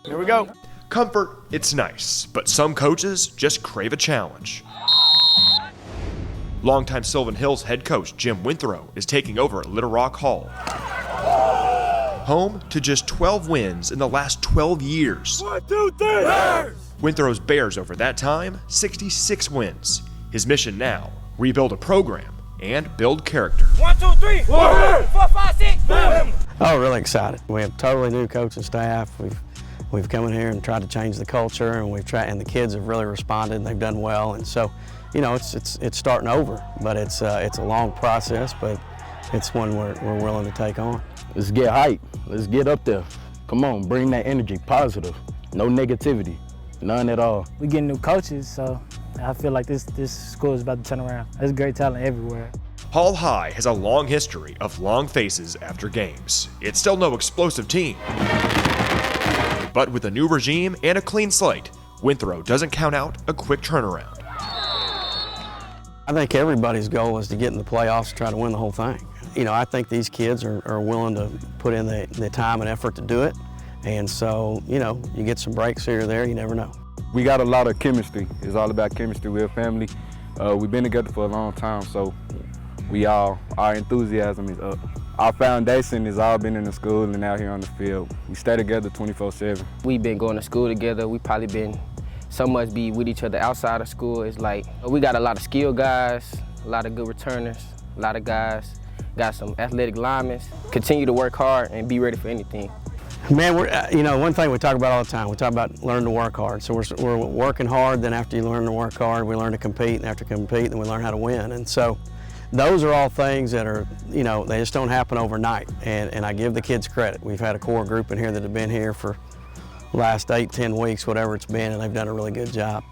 Here we go. Comfort, it's nice, but some coaches just crave a challenge. Longtime Sylvan Hills head coach Jim Winthrow is taking over at Little Rock Hall. Home to just 12 wins in the last 12 years. 1, 2, 3, Bears! Winthrow's Bears over that time, 66 wins. His mission now, rebuild a program and build character. 1, 2, 3, 4, 5, 6, 7. Oh, really excited. We have totally new coaching staff. We've come in here and tried to change the culture, and and the kids have really responded, and they've done well. And so, you know, it's starting over, but it's a long process, but it's one we're willing to take on. Let's get hype. Let's get up there. Come on, bring that energy, positive, no negativity, none at all. We getting new coaches, so I feel like this school is about to turn around. There's great talent everywhere. Hall High has a long history of long faces after games. It's still no explosive team. But with a new regime and a clean slate, Winthrow doesn't count out a quick turnaround. I think everybody's goal is to get in the playoffs and try to win the whole thing. You know, I think these kids are willing to put in the time and effort to do it. And so, you know, you get some breaks here or there, you never know. We got a lot of chemistry. It's all about chemistry. We're a family. We've been together for a long time, so our enthusiasm is up. Our foundation has all been in the school and out here on the field. We stay together 24/7. We've been going to school together. We probably been so much be with each other outside of school. It's like we got a lot of skilled guys, a lot of good returners, a lot of guys, got some athletic linemen. Continue to work hard and be ready for anything. Man, you know, one thing we talk about all the time, we talk about learning to work hard. So we're working hard, then after you learn to work hard, we learn to compete, and after compete, then we learn how to win. And so those are all things that are, you know, they just don't happen overnight. And I give the kids credit. We've had a core group in here that have been here for the last 8, 10 weeks, whatever it's been, and they've done a really good job.